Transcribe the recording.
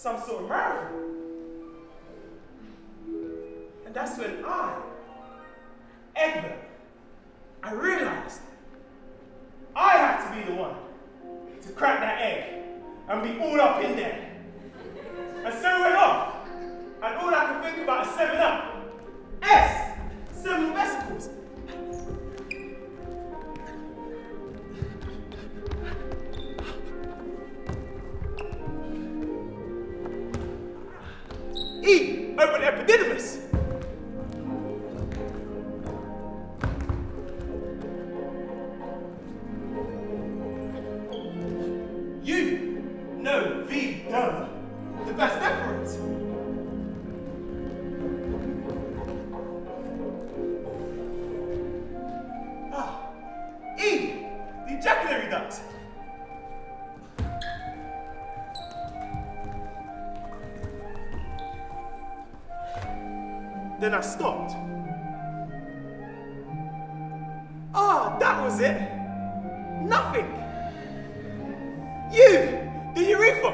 some sort of miracle. And that's when Egbert, I realized I had to be the one to crack that egg and be all up in there. And so we went off, and all I could think about is seminal. Seminal vesicles. E, open epididymis. U, no, V, no, the vas deferens. E, the ejaculatory duct. Then I stopped. That was it. Nothing. The urethra.